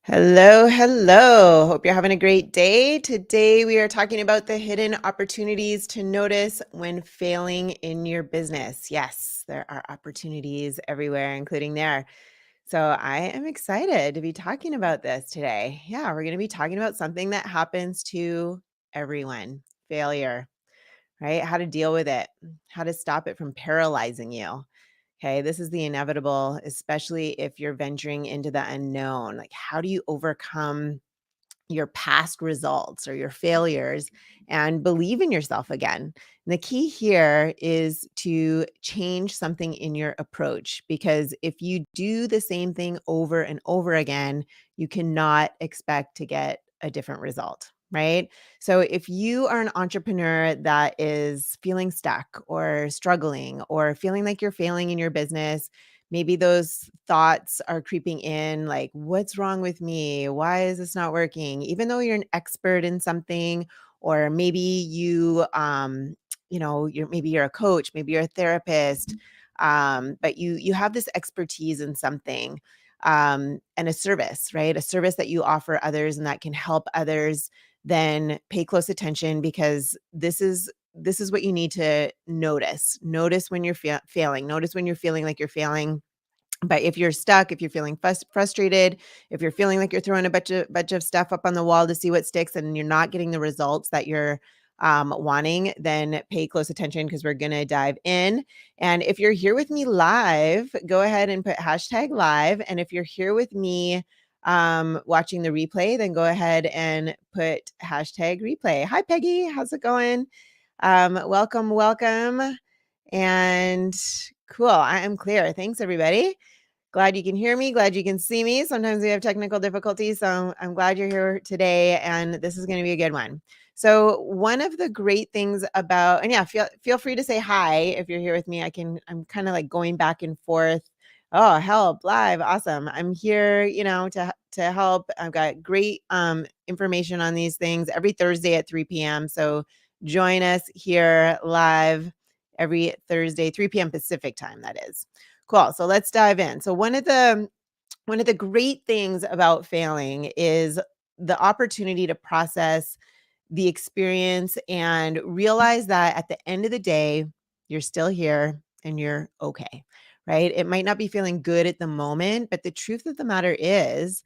Hello, hello. Hope you're having a great day. Today, we are talking about the hidden opportunities to notice when failing in your business. Yes, there are opportunities everywhere, including there. So, I am excited to be talking about this today. Yeah, we're going to be talking about something that happens to everyone, failure, right? How to deal with it, how to stop it from paralyzing you. Okay, this is the inevitable, especially if you're venturing into the unknown. Like, how do you overcome your past results or your failures and believe in yourself again? And the key here is to change something in your approach, because if you do the same thing over and over again, you cannot expect to get a different result. Right. So if you are an entrepreneur that is feeling stuck or struggling or feeling like you're failing in your business, maybe those thoughts are creeping in like, what's wrong with me? Why is this not working? Even though you're an expert in something, or maybe you're a coach, maybe you're a therapist, but you have this expertise in something, and a service, right? A service that you offer others and that can help others. Then pay close attention, because this is what you need to notice. Notice when you're failing. Notice when you're feeling like you're failing. But if you're stuck, if you're feeling frustrated, if you're feeling like you're throwing a bunch of stuff up on the wall to see what sticks and you're not getting the results that you're wanting, then pay close attention, because we're going to dive in. And if you're here with me live, go ahead and put hashtag live. And if you're here with me watching the replay, then go ahead and put hashtag replay. Hi, Peggy. How's it going? Welcome, welcome. And cool. I am clear. Thanks, everybody. Glad you can hear me. Glad you can see me. Sometimes we have technical difficulties. So I'm glad you're here today. And this is going to be a good one. So one of the great things about, and yeah, feel free to say hi if you're here with me. I'm kind of like going back and forth. Oh, help live. Awesome. I'm here, to help. I've got great information on these things every Thursday at 3 p.m. So join us here live every Thursday, 3 p.m. Pacific time, that is. Cool. So let's dive in. So one of the great things about failing is the opportunity to process the experience and realize that at the end of the day, you're still here and you're okay. Right? It might not be feeling good at the moment, but the truth of the matter is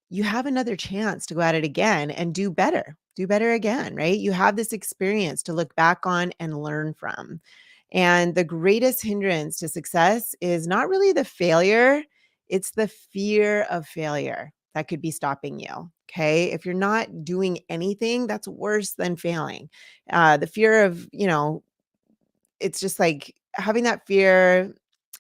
you have another chance to go at it again and do better. Do better again, right? You have this experience to look back on and learn from. And the greatest hindrance to success is not really the failure, it's the fear of failure that could be stopping you. Okay. If you're not doing anything, that's worse than failing. The fear of, it's just like having that fear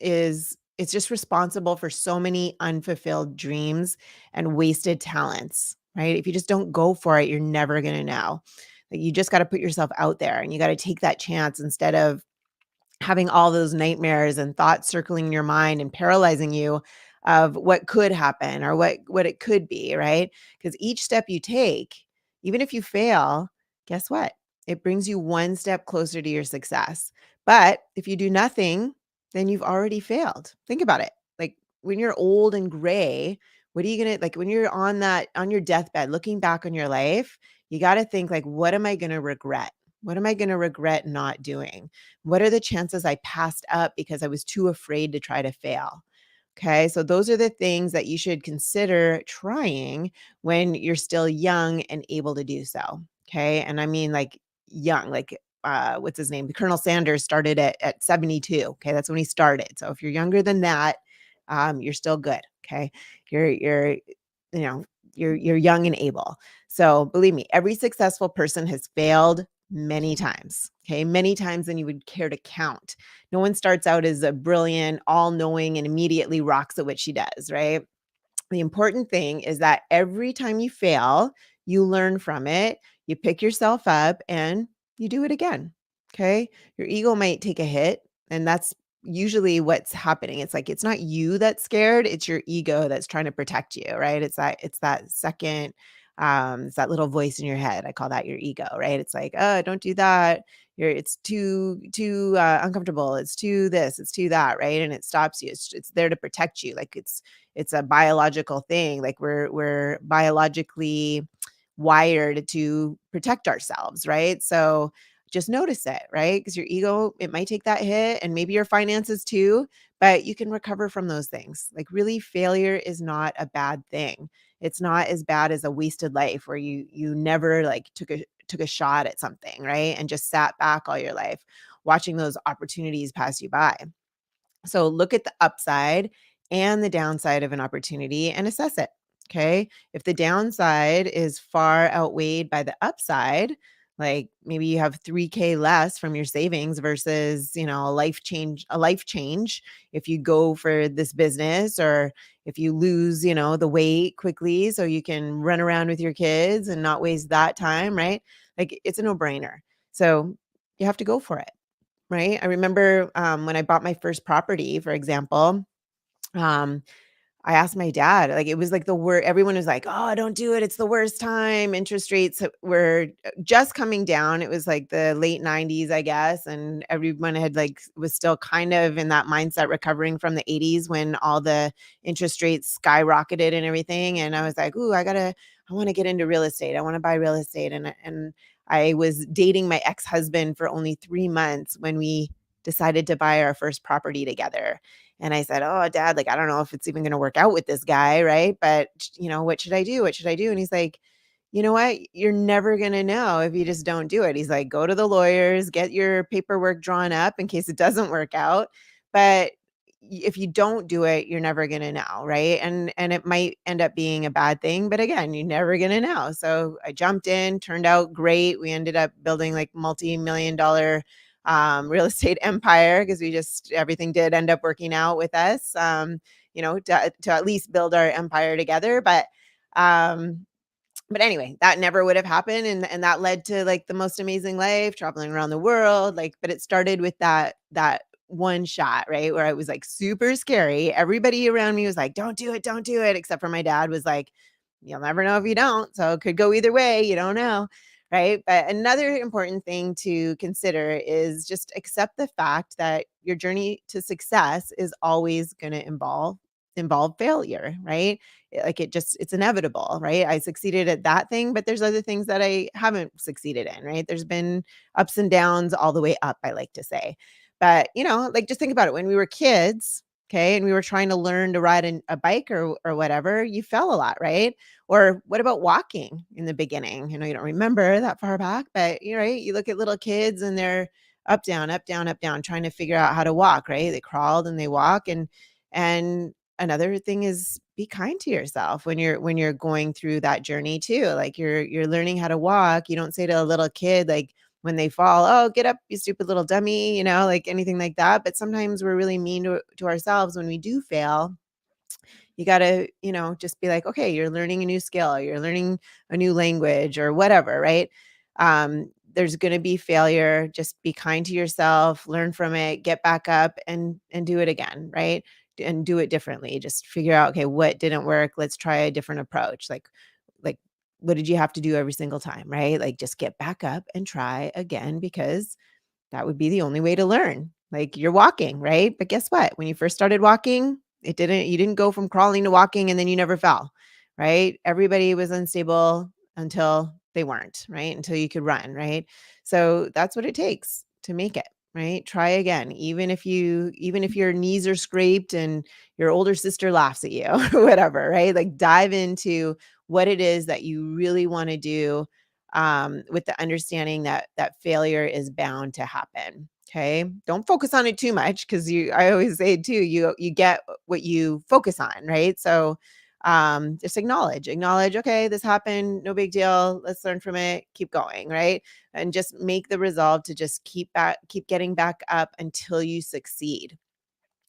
it's just responsible for so many unfulfilled dreams and wasted talents, right? If you just don't go for it, you're never going to know. Like, you just got to put yourself out there and you got to take that chance instead of having all those nightmares and thoughts circling in your mind and paralyzing you of what could happen or what it could be, right? Because each step you take, even if you fail, guess what? It brings you one step closer to your success. But if you do nothing, then you've already failed. Think about it. Like, when you're old and gray, what are you going to, like, when you're on your deathbed looking back on your life, you got to think, like, what am I going to regret? What am I going to regret not doing? What are the chances I passed up because I was too afraid to try to fail? Okay. So those are the things that you should consider trying when you're still young and able to do so. Okay. And I mean, like, young, like, what's his name? Colonel Sanders started at 72. Okay. That's when he started. So if you're younger than that, you're still good. Okay. You're, you know, you're young and able. So believe me, every successful person has failed many times. Okay. Many times than you would care to count. No one starts out as a brilliant, all knowing, and immediately rocks at what she does, right? The important thing is that every time you fail, you learn from it, you pick yourself up, and you do it again. Okay. Your ego might take a hit, and that's usually what's happening. It's like, it's not you that's scared, it's your ego that's trying to protect you, right? It's that second, it's that little voice in your head. I call that your ego, right? It's like, oh, don't do that. It's too uncomfortable. It's too this, it's too that, right? And it stops you. It's there to protect you. Like, it's a biological thing. Like we're biologically wired to protect ourselves, right? So just notice it, right? Because your ego, it might take that hit, and maybe your finances too, but you can recover from those things. Like really, failure is not a bad thing. It's not as bad as a wasted life where you never like took a shot at something, right? And just sat back all your life watching those opportunities pass you by. So look at the upside and the downside of an opportunity and assess it. Okay. If the downside is far outweighed by the upside, like maybe you have 3K less from your savings versus, a life change if you go for this business, or if you lose, the weight quickly so you can run around with your kids and not waste that time, right? Like it's a no-brainer. So you have to go for it. Right? I remember, when I bought my first property, for example, um, I asked my dad, like, it was like the word everyone was like, "Oh, don't do it. It's the worst time." Interest rates were just coming down. It was like the late 90s, I guess, and everyone had like was still kind of in that mindset recovering from the 80s when all the interest rates skyrocketed and everything. And I was like, "Ooh, I want to get into real estate. I want to buy real estate." And I was dating my ex-husband for only 3 months when we decided to buy our first property together. And I said, "Oh, dad, like, I don't know if it's even going to work out with this guy. Right. But, what should I do? What should I do?" And he's like, "You know what? You're never going to know if you just don't do it." He's like, "Go to the lawyers, get your paperwork drawn up in case it doesn't work out. But if you don't do it, you're never going to know." Right. And it might end up being a bad thing. But again, you're never going to know. So I jumped in, turned out great. We ended up building like multi-million dollar real estate empire because we just everything did end up working out with us, to at least build our empire together. Um, but anyway, that never would have happened, and that led to like the most amazing life, traveling around the world. Like, but it started with that one shot, right? Where it was like super scary. Everybody around me was like, don't do it," except for my dad was like, "You'll never know if you don't. So it could go either way. You don't know." Right. But another important thing to consider is just accept the fact that your journey to success is always going to involve failure, right? Like it's inevitable, right? I succeeded at that thing, but there's other things that I haven't succeeded in, right? There's been ups and downs all the way up, I like to say. But, like just think about it when we were kids, okay, and we were trying to learn to ride a bike or whatever, you fell a lot, right? Or what about walking in the beginning? You don't remember that far back, but right, you look at little kids and they're up, down, up, down, trying to figure out how to walk, right? They crawled and they walk. And another thing is be kind to yourself when you're going through that journey too. Like you're learning how to walk. You don't say to a little kid like when they fall, "Oh, get up, you stupid little dummy," like anything like that. But sometimes we're really mean to ourselves when we do fail. You got to, just be like, "Okay, you're learning a new skill, you're learning a new language or whatever," right? There's going to be failure. Just be kind to yourself, learn from it, get back up and do it again, right? And do it differently. Just figure out, okay, what didn't work? Let's try a different approach. Like what did you have to do every single time, right? Like just get back up and try again because that would be the only way to learn. Like you're walking, right? But guess what? When you first started walking, you didn't go from crawling to walking and then you never fell, right? Everybody was unstable until they weren't, right? Until you could run, right? So that's what it takes to make it, right? Try again. Even if your knees are scraped and your older sister laughs at you or whatever, right? Like dive into what it is that you really want to do, with the understanding that failure is bound to happen. Okay. Don't focus on it too much because I always say too, you get what you focus on, right? So just acknowledge, okay, this happened, no big deal. Let's learn from it, keep going, right? And just make the resolve to just keep getting back up until you succeed.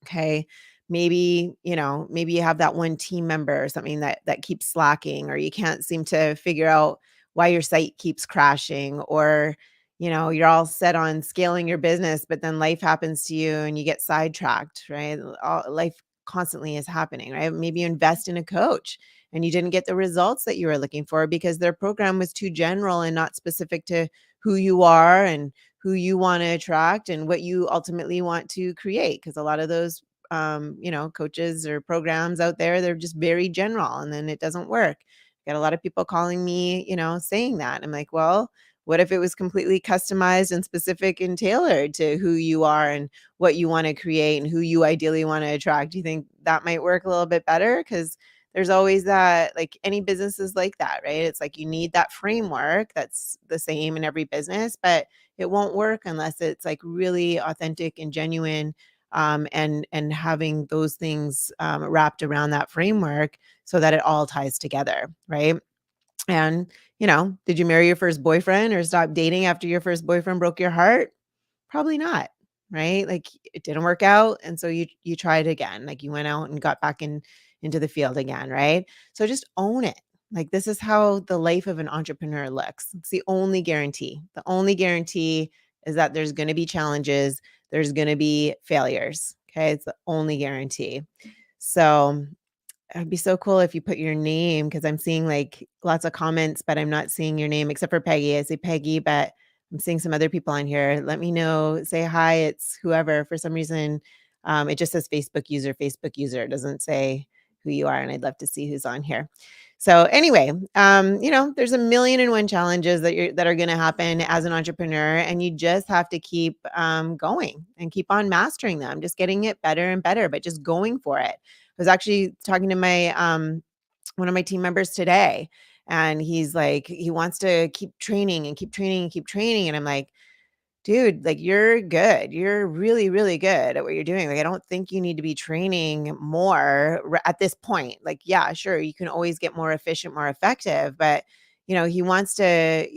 Okay. Maybe you have that one team member or something that keeps slacking, or you can't seem to figure out why your site keeps crashing, or you're all set on scaling your business, but then life happens to you and you get sidetracked, right? Life constantly is happening, right? Maybe you invest in a coach and you didn't get the results that you were looking for because their program was too general and not specific to who you are and who you want to attract and what you ultimately want to create. Because a lot of those coaches or programs out there. They're just very general and then it doesn't work. Got a lot of people calling me, saying that. I'm like, well, what if it was completely customized and specific and tailored to who you are and what you want to create and who you ideally want to attract? Do you think that might work a little bit better? Because there's always that, like any business is like that, right? It's like you need that framework that's the same in every business, but it won't work unless it's like really authentic and genuine, and having those things wrapped around that framework so that it all ties together, right? And, did you marry your first boyfriend or stop dating after your first boyfriend broke your heart? Probably not, right? Like it didn't work out, and so you tried again. Like you went out and got back into the field again, right? So just own it. Like this is how the life of an entrepreneur looks. It's the only guarantee. The only guarantee is that there's going to be challenges, there's going to be failures. Okay? It's the only guarantee. So it'd be so cool if you put your name, because I'm seeing like lots of comments, but I'm not seeing your name except for Peggy. I say Peggy, but I'm seeing some other people on here. Let me know. Say hi. It's whoever. For some reason, it just says Facebook user, Facebook user. It doesn't say who you are, and I'd love to see who's on here. So anyway, there's a million and one challenges that are going to happen as an entrepreneur, and you just have to keep going and keep on mastering them, just getting it better and better, but just going for it. I was actually talking to my one of my team members today, and he's like, he wants to keep training and keep training and keep training. And I'm like, dude, like you're good. You're really, really good at what you're doing. Like, I don't think you need to be training more at this point. Like, yeah, sure, you can always get more efficient, more effective, but he wants to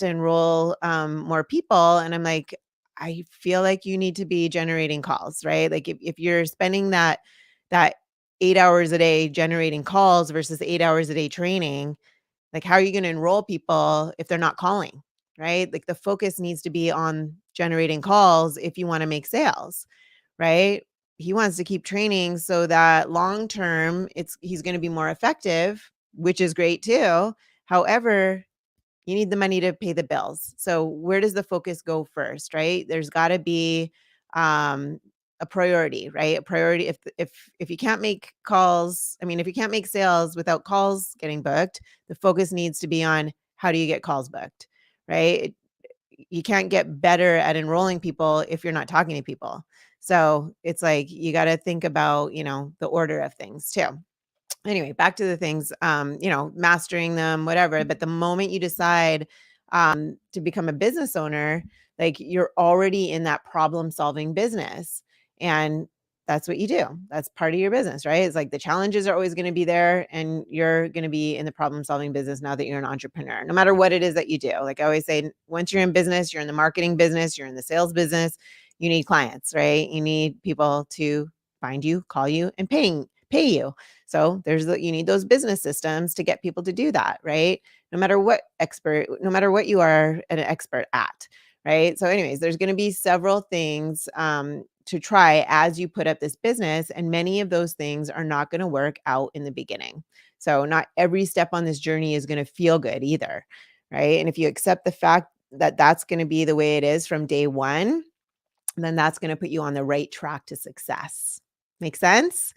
enroll more people. And I'm like, I feel like you need to be generating calls, right? Like if you're spending that 8 hours a day generating calls versus 8 hours a day training, like, how are you going to enroll people if they're not calling, right? Like, the focus needs to be on generating calls if you want to make sales, right? He wants to keep training so that long term, he's going to be more effective, which is great too. However, you need the money to pay the bills. So where does the focus go first, right? There's got to be um a priority, right? A priority. If you can't make calls, I mean, if you can't make sales without calls getting booked, the focus needs to be on how do you get calls booked, right? You can't get better at enrolling people if you're not talking to people. So it's like you got to think about, the order of things too. Anyway, back to the things, mastering them, whatever. But the moment you decide to become a business owner, like you're already in that problem solving business. And that's what you do. That's part of your business, right? It's like the challenges are always going to be there, and you're going to be in the problem solving business now that you're an entrepreneur, no matter what it is that you do. Like I always say, once you're in business, you're in the marketing business, you're in the sales business, you need clients, right? You need people to find you, call you, and pay you. So you need those business systems to get people to do that, right? No matter what you are an expert at, right? So anyways, there's going to be several things to try as you put up this business, and many of those things are not going to work out in the beginning. So not every step on this journey is going to feel good either, right? And if you accept the fact that that's going to be the way it is from day one, then that's going to put you on the right track to success. Make sense?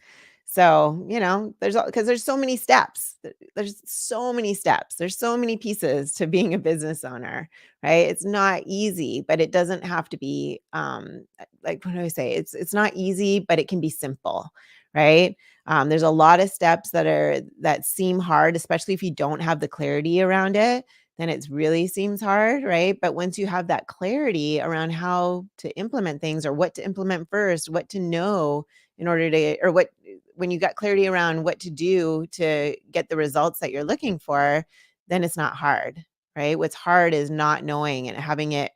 So, because there's so many steps. There's so many steps. There's so many pieces to being a business owner, right? It's not easy, but it doesn't have to be like, what do I say? It's not easy, but it can be simple, right? There's a lot of steps that seem hard, especially if you don't have the clarity around it. Then it really seems hard, right? But once you have that clarity around how to implement things, or what to implement first, what to know in order to, or what, when you got clarity around what to do to get the results that you're looking for, then it's not hard, right? What's hard is not knowing and having it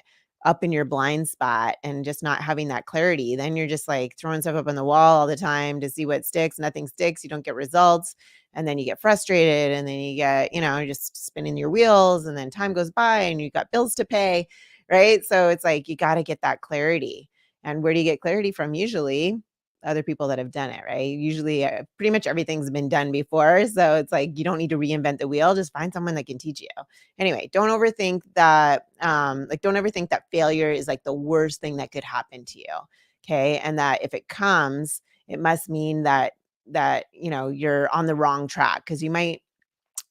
up in your blind spot and just not having that clarity. Then you're just like throwing stuff up on the wall all the time to see what sticks. Nothing sticks. You don't get results. And then you get frustrated, and then you get, you're just spinning your wheels, and then time goes by and you got bills to pay, right? So it's like, you got to get that clarity. And where do you get clarity from? Usually other people that have done it, right? Usually pretty much everything's been done before. So it's like, you don't need to reinvent the wheel. Just find someone that can teach you. Anyway, don't overthink that. Don't ever think that failure is like the worst thing that could happen to you. Okay. And that if it comes, it must mean that you're on the wrong track, because you might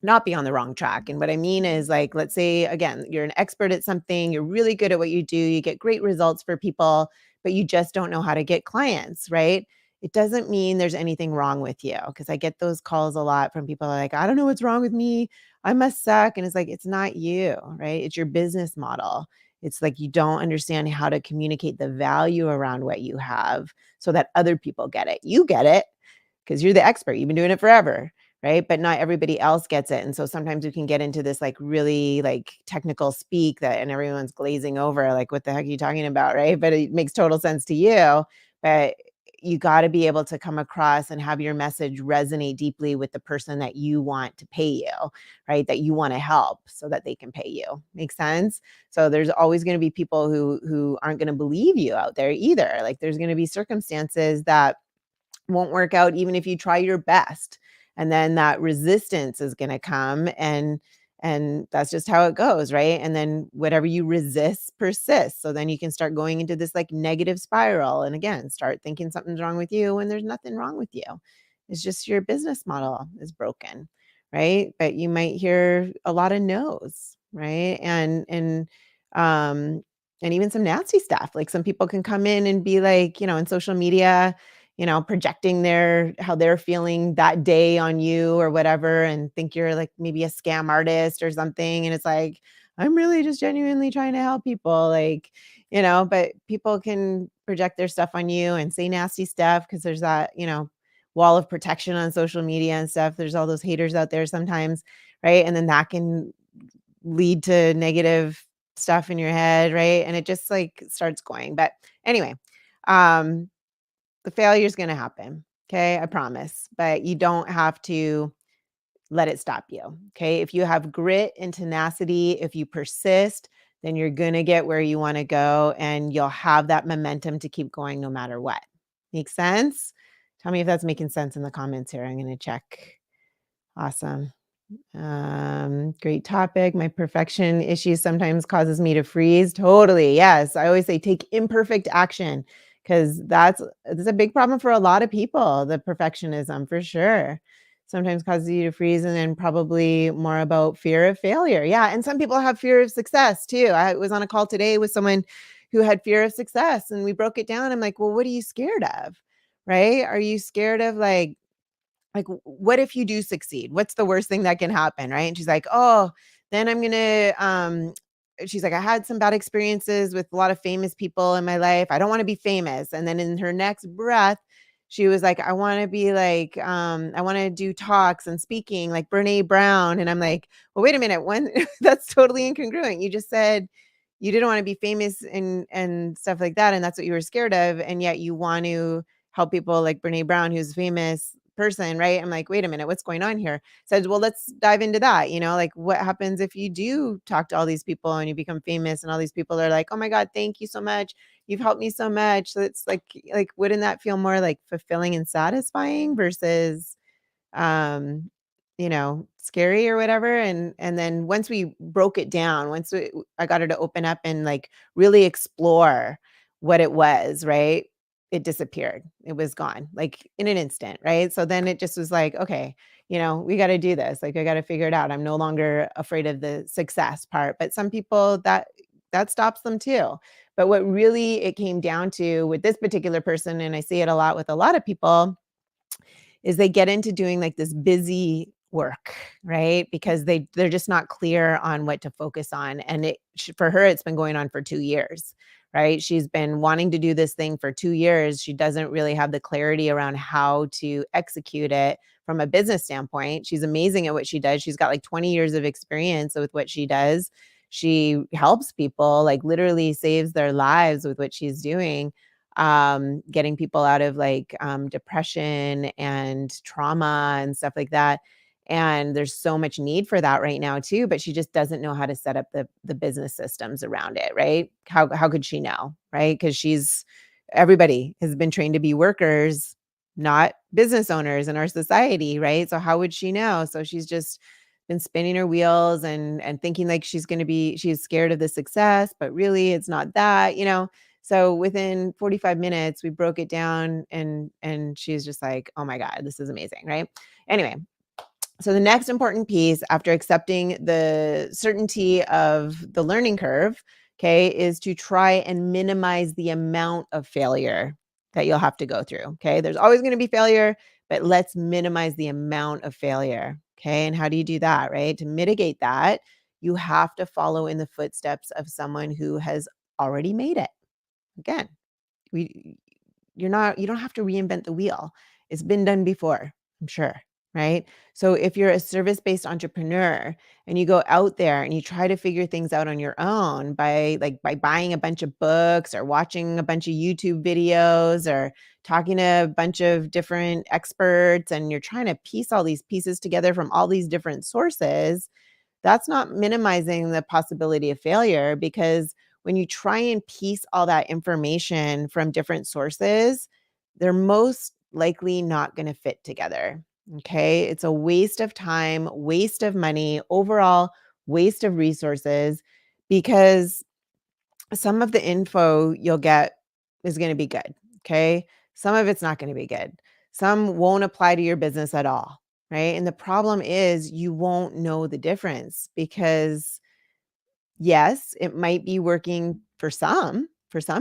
not be on the wrong track. And what I mean is, like, let's say again, you're an expert at something, you're really good at what you do, you get great results for people, but you just don't know how to get clients, right? It doesn't mean there's anything wrong with you, because I get those calls a lot from people like, I don't know what's wrong with me. I must suck. And it's like, it's not you, right? It's your business model. It's like you don't understand how to communicate the value around what you have so that other people get it. You get it because you're the expert. You've been doing it forever, right? But not everybody else gets it. And so sometimes we can get into this like really like technical speak that and everyone's glazing over like, what the heck are you talking about, right? But it makes total sense to you. But you got to be able to come across and have your message resonate deeply with the person that you want to pay you, right? That you want to help so that they can pay you. Make sense? So there's always going to be people who aren't going to believe you out there either. Like there's going to be circumstances that won't work out even if you try your best. And then that resistance is going to come, and that's just how it goes, right? And then whatever you resist persists. So then you can start going into this like negative spiral, and again, start thinking something's wrong with you when there's nothing wrong with you. It's just your business model is broken, right? But you might hear a lot of no's, right? Um and even some nasty stuff. Like some people can come in and be like, in social media, projecting how they're feeling that day on you or whatever, and think you're like maybe a scam artist or something. And it's like, I'm really just genuinely trying to help people. Like, but people can project their stuff on you and say nasty stuff because there's that, wall of protection on social media and stuff. There's all those haters out there sometimes, right? And then that can lead to negative stuff in your head, right? And it just like starts going. But anyway, um, the failure is gonna happen, okay? I promise, but you don't have to let it stop you, okay? If you have grit and tenacity, if you persist, then you're gonna get where you wanna go, and you'll have that momentum to keep going no matter what. Make sense? Tell me if that's making sense in the comments here. I'm gonna check. Awesome. Great topic. My perfection issue sometimes causes me to freeze. Totally. Yes. I always say take imperfect action because that's a big problem for a lot of people. The perfectionism for sure. Sometimes causes you to freeze, and then probably more about fear of failure. Yeah. And some people have fear of success too. I was on a call today with someone who had fear of success, and we broke it down. I'm like, well, what are you scared of? Right? Are you scared of like, what if you do succeed? What's the worst thing that can happen, right? And she's like, "Oh, then I'm gonna." She's like, "I had some bad experiences with a lot of famous people in my life. I don't want to be famous." And then in her next breath, she was like, "I want to be like, I want to do talks and speaking like Brene Brown." And I'm like, "Well, wait a minute. When that's totally incongruent. You just said you didn't want to be famous and stuff like that, and that's what you were scared of, and yet you want to help people like Brene Brown, who's a famous person, right?" I'm like, wait a minute, what's going on here? Said, well, let's dive into that. Like what happens if you do talk to all these people and you become famous, and all these people are like, oh my God, thank you so much. You've helped me so much. So it's like, wouldn't that feel more like fulfilling and satisfying versus scary or whatever? And then once we broke it down, I got her to open up and like really explore what it was, right? It disappeared. It was gone like in an instant, right? So then it just was like, okay, we got to do this. Like I got to figure it out. I'm no longer afraid of the success part, but some people that stops them too. But what really it came down to with this particular person, and I see it a lot with a lot of people, is they get into doing like this busy work, right? Because they're just not clear on what to focus on. And for her, it's been going on for 2 years, right? She's been wanting to do this thing for 2 years. She doesn't really have the clarity around how to execute it from a business standpoint. She's amazing at what she does. She's got like 20 years of experience with what she does. She helps people, like literally saves their lives with what she's doing, getting people out of like depression and trauma and stuff like that. And there's so much need for that right now too, but she just doesn't know how to set up the business systems around it, right? How could she know, right? Because everybody has been trained to be workers, not business owners in our society, right? So how would she know? So she's just been spinning her wheels and thinking like she's scared of the success, but really it's not that. So within 45 minutes, we broke it down and she's just like, "Oh my God, this is amazing." Right. Anyway, so the next important piece after accepting the certainty of the learning curve, okay, is to try and minimize the amount of failure that you'll have to go through. Okay. There's always going to be failure, but let's minimize the amount of failure. Okay. And how do you do that? Right. To mitigate that, you have to follow in the footsteps of someone who has already made it. Again, we you don't have to reinvent the wheel. It's been done before, I'm sure, right? So if you're a service-based entrepreneur and you go out there and you try to figure things out on your own by buying a bunch of books or watching a bunch of YouTube videos or talking to a bunch of different experts and you're trying to piece all these pieces together from all these different sources, that's not minimizing the possibility of failure because when you try and piece all that information from different sources, they're most likely not going to fit together. Okay. It's a waste of time, waste of money, overall waste of resources because some of the info you'll get is going to be good. Okay. Some of it's not going to be good. Some won't apply to your business at all. Right. And the problem is you won't know the difference because yes, it might be working for some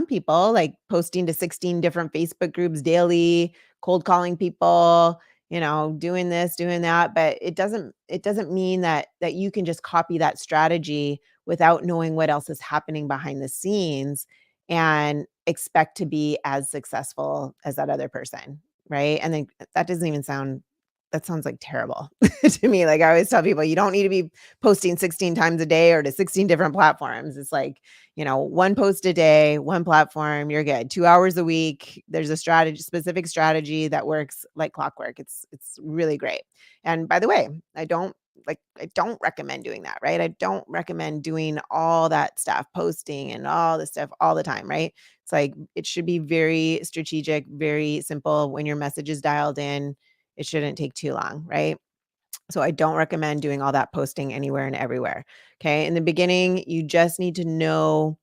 people, like posting to 16 different Facebook groups daily, cold calling people, doing this, doing that, but it doesn't mean that you can just copy that strategy without knowing what else is happening behind the scenes and expect to be as successful as that other person, right? And then that doesn't even sound that sounds like terrible to me. Like I always tell people, you don't need to be posting 16 times a day or to 16 different platforms. It's like, one post a day, one platform, you're good. 2 hours a week. There's a specific strategy that works like clockwork. It's really great. And by the way, I don't recommend doing that, right? I don't recommend doing all that stuff, posting and all this stuff all the time, right? It's like it should be very strategic, very simple. When your message is dialed in, it shouldn't take too long, right? So I don't recommend doing all that posting anywhere and everywhere. Okay. In the beginning, you just need to know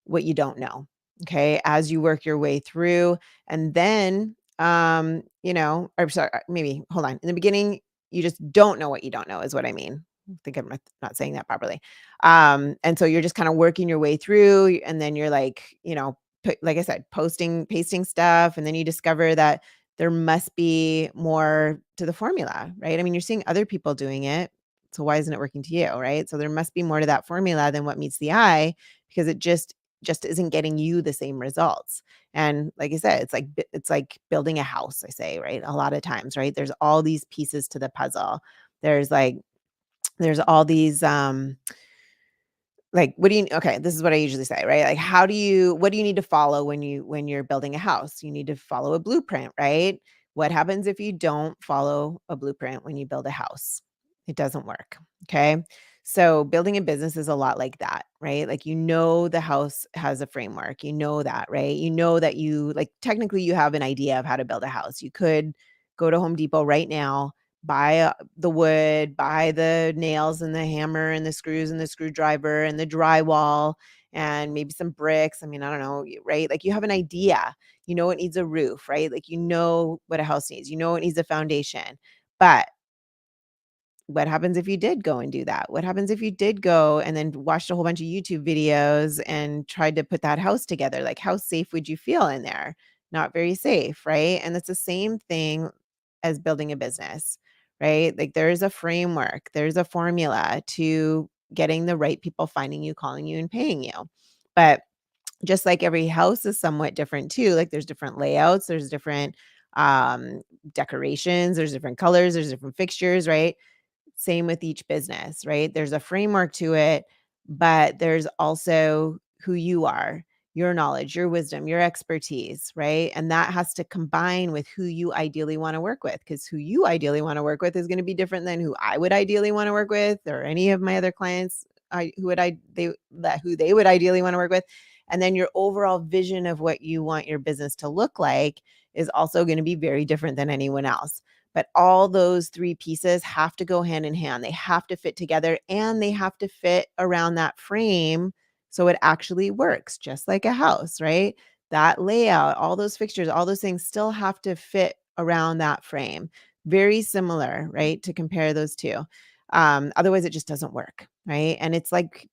what you don't know. Okay. As you work your way through. And then, or sorry, maybe hold on. In the beginning, you just don't know what you don't know, is what I mean. I think I'm not saying that properly. And so you're just kind of working your way through, and then you're like, like I said, pasting stuff. And then you discover that there must be more to the formula, right? I mean, you're seeing other people doing it. So why isn't it working to you, right? So there must be more to that formula than what meets the eye because it just isn't getting you the same results. And like I said, it's like building a house, I say, right? A lot of times, right? There's all these pieces to the puzzle. There's like there's all these like, okay, this is what I usually say, right? Like, what do you need to follow when you're building a house? You need to follow a blueprint, right? What happens if you don't follow a blueprint when you build a house? It doesn't work. Okay. So building a business is a lot like that, right? Like, the house has a framework, that, right? That technically you have an idea of how to build a house. You could go to Home Depot right now, buy the wood, buy the nails and the hammer and the screws and the screwdriver and the drywall and maybe some bricks. I mean, I don't know, right? Like you have an idea, it needs a roof, right? Like, what a house needs, it needs a foundation. But what happens if you did go and do that? What happens if you did go and then watched a whole bunch of YouTube videos and tried to put that house together? Like, how safe would you feel in there? Not very safe, right? And it's the same thing as building a business, right? Like, there's a framework, there's a formula to getting the right people finding you, calling you, and paying you. But just like every house is somewhat different too, like there's different layouts, there's different decorations, there's different colors, there's different fixtures, right? Same with each business, right? There's a framework to it, but there's also who you are, your knowledge, your wisdom, your expertise, right? And that has to combine with who you ideally want to work with, because who you ideally want to work with is going to be different than who I would ideally want to work with, or any of my other clients who they would ideally want to work with. And then your overall vision of what you want your business to look like is also going to be very different than anyone else. But all those three pieces have to go hand in hand. They have to fit together and they have to fit around that frame so it actually works just like a house, right? That layout, all those fixtures, all those things still have to fit around that frame. Very similar, right? To compare those two. Otherwise, it just doesn't work, right? And it's like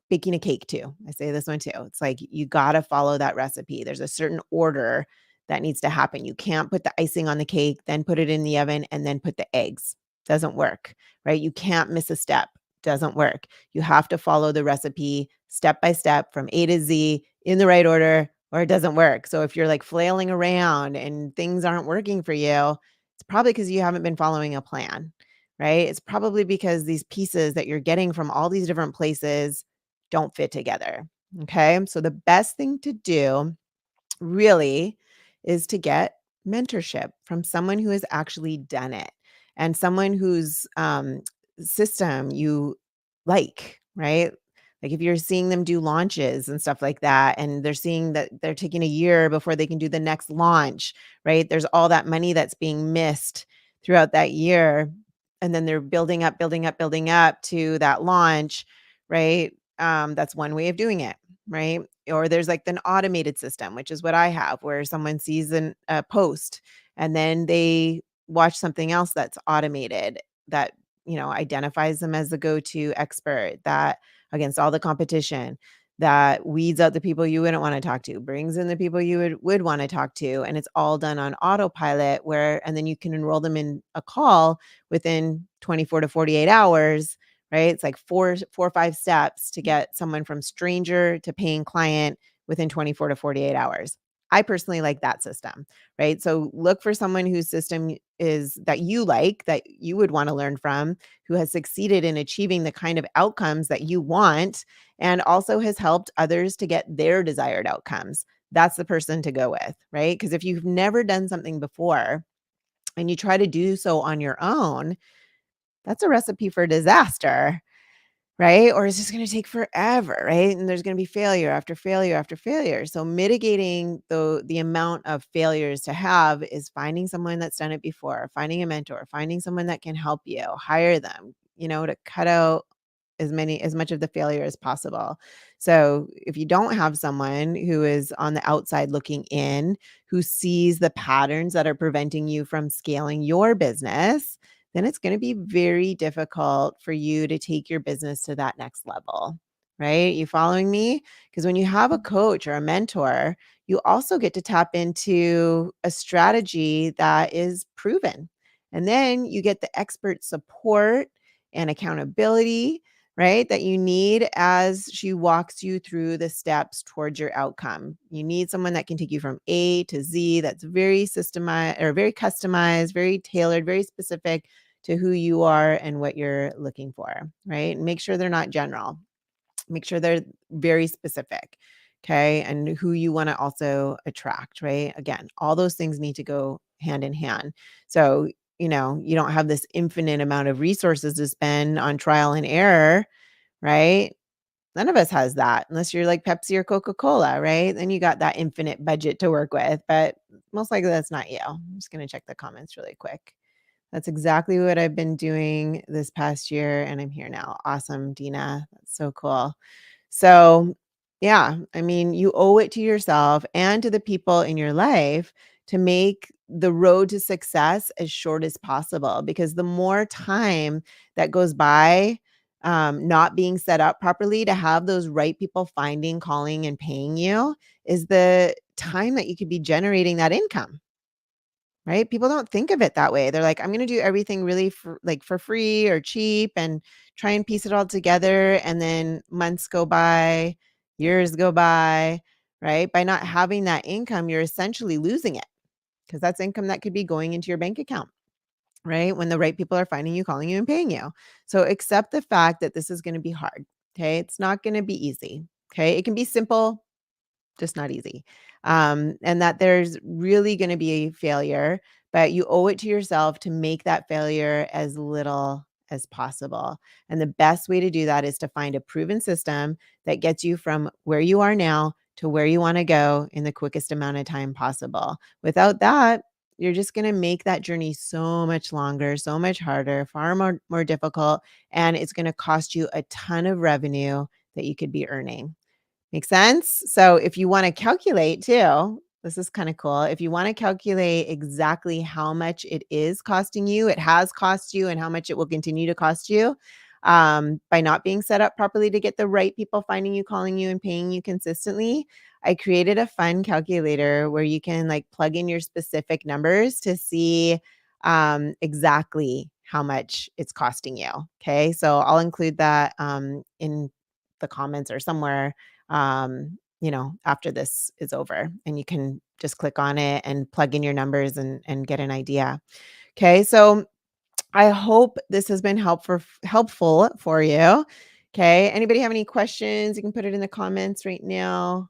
baking a cake too. I say this one too. It's like you got to follow that recipe. There's a certain order that needs to happen. You can't put the icing on the cake, then put it in the oven, and then put the eggs. Doesn't work, right? You can't miss a step. Doesn't work. You have to follow the recipe step by step from A to Z in the right order, or it doesn't work. So if you're like flailing around and things aren't working for you, it's probably because you haven't been following a plan, right? It's probably because these pieces that you're getting from all these different places don't fit together. Okay. So the best thing to do really is to get mentorship from someone who has actually done it and someone whose system you like, right? Like if you're seeing them do launches and stuff like that, and they're seeing that they're taking a year before they can do the next launch, right? There's all that money that's being missed throughout that year. And then they're building up, building up, building up to that launch, right? That's one way of doing it, right? Or there's like an automated system, which is what I have, where someone sees a post and then they watch something else that's automated that, identifies them as the go-to expert that against all the competition, that weeds out the people you wouldn't want to talk to, brings in the people you would want to talk to. And it's all done on autopilot and then you can enroll them in a call within 24 to 48 hours, right? It's like four or five steps to get someone from stranger to paying client within 24 to 48 hours. I personally like that system, right? So look for someone whose system is that you like, that you would want to learn from, who has succeeded in achieving the kind of outcomes that you want, and also has helped others to get their desired outcomes. That's the person to go with, right? Because if you've never done something before and you try to do so on your own, that's a recipe for disaster, right? Or it's just going to take forever, right? And there's going to be failure after failure after failure. So mitigating the amount of failures to have is finding someone that's done it before, finding a mentor, finding someone that can help you, hire them, to cut out as much of the failure as possible. So if you don't have someone who is on the outside looking in, who sees the patterns that are preventing you from scaling your business, then it's going to be very difficult for you to take your business to that next level. Right? You following me? Because when you have a coach or a mentor, you also get to tap into a strategy that is proven. And then you get the expert support and accountability, right? That you need as she walks you through the steps towards your outcome. You need someone that can take you from A to Z, that's very systemized or very customized, very tailored, very specific to who you are and what you're looking for, right? And make sure they're not general. Make sure they're very specific. Okay. And who you want to also attract, right? Again, all those things need to go hand in hand. So, you don't have this infinite amount of resources to spend on trial and error, right? None of us has that unless you're like Pepsi or Coca-Cola, right? Then you got that infinite budget to work with, but most likely that's not you. I'm just going to check the comments really quick. That's exactly what I've been doing this past year, and I'm here now. Awesome, Dina. That's so cool. So, yeah, I mean, you owe it to yourself and to the people in your life to make the road to success as short as possible, because the more time that goes by not being set up properly to have those right people finding, calling, and paying you is the time that you could be generating that income. Right? People don't think of it that way. They're like, I'm going to do everything really for free or cheap and try and piece it all together. And then months go by, years go by, right? By not having that income, you're essentially losing it because that's income that could be going into your bank account, right? When the right people are finding you, calling you, and paying you. So accept the fact that this is going to be hard. Okay. It's not going to be easy. Okay. It can be simple, just not easy. And that there's really going to be a failure, but you owe it to yourself to make that failure as little as possible. And the best way to do that is to find a proven system that gets you from where you are now to where you want to go in the quickest amount of time possible. Without that, you're just going to make that journey so much longer, so much harder, far more difficult, and it's going to cost you a ton of revenue that you could be earning. Make sense? So if you want to calculate too, this is kind of cool. If you want to calculate exactly how much it is costing you, it has cost you, and how much it will continue to cost you by not being set up properly to get the right people finding you, calling you, and paying you consistently, I created a fun calculator where you can like plug in your specific numbers to see exactly how much it's costing you. Okay. So I'll include that in the comments or somewhere after this is over, and you can just click on it and plug in your numbers and get an idea. Okay. So I hope this has been helpful for you. Okay. Anybody have any questions? You can put it in the comments right now.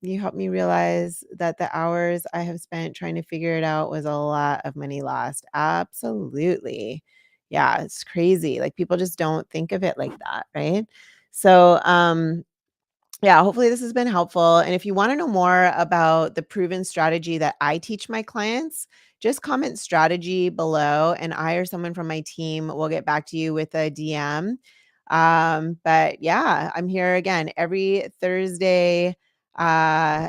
You helped me realize that the hours I have spent trying to figure it out was a lot of money lost. Absolutely. Yeah, it's crazy. Like people just don't think of it like that, right? So, yeah, hopefully this has been helpful. And if you want to know more about the proven strategy that I teach my clients, just comment strategy below and I or someone from my team will get back to you with a DM. But yeah, I'm here again every Thursday, uh,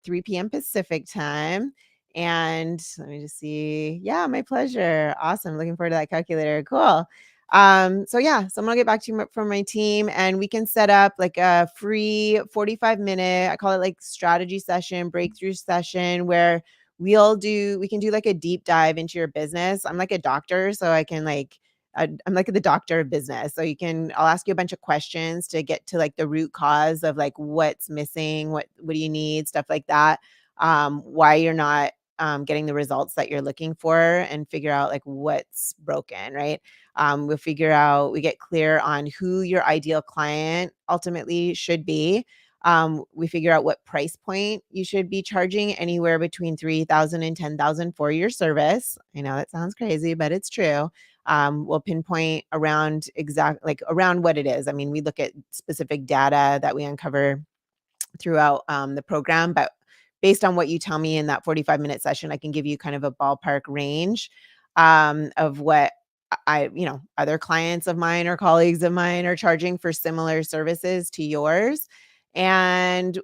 3 p.m. Pacific time. And let me just see. Yeah, my pleasure. Awesome. Looking forward to that calculator. Cool. So yeah, someone will get back to you from my team and we can set up like a free 45-minute, I call it like strategy session, breakthrough session where we can do like a deep dive into your business. I'm like a doctor, so I can like I'm like the doctor of business. So I'll ask you a bunch of questions to get to like the root cause of like what's missing, what do you need, stuff like that. Why you're not getting the results that you're looking for and figure out like what's broken, right? We get clear on who your ideal client ultimately should be. We figure out what price point you should be charging, anywhere between 3,000 and 10,000 for your service. I know that sounds crazy, but it's true. We'll pinpoint around what it is. I mean, we look at specific data that we uncover throughout the program, but based on what you tell me in that 45-minute session, I can give you kind of a ballpark range of what other clients of mine or colleagues of mine are charging for similar services to yours. And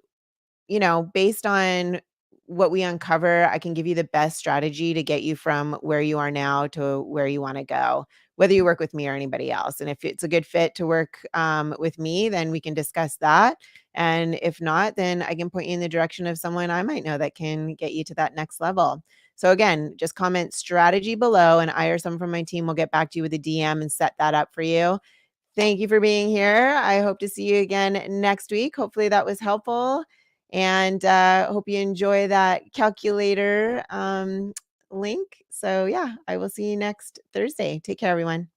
based on what we uncover, I can give you the best strategy to get you from where you are now to where you want to go, whether you work with me or anybody else. And if it's a good fit to work with me, then we can discuss that. And if not, then I can point you in the direction of someone I might know that can get you to that next level. So again, just comment strategy below and I or someone from my team will get back to you with a DM and set that up for you. Thank you for being here. I hope to see you again next week. Hopefully that was helpful. And hope you enjoy that calculator link. So, yeah, I will see you next Thursday. Take care, everyone.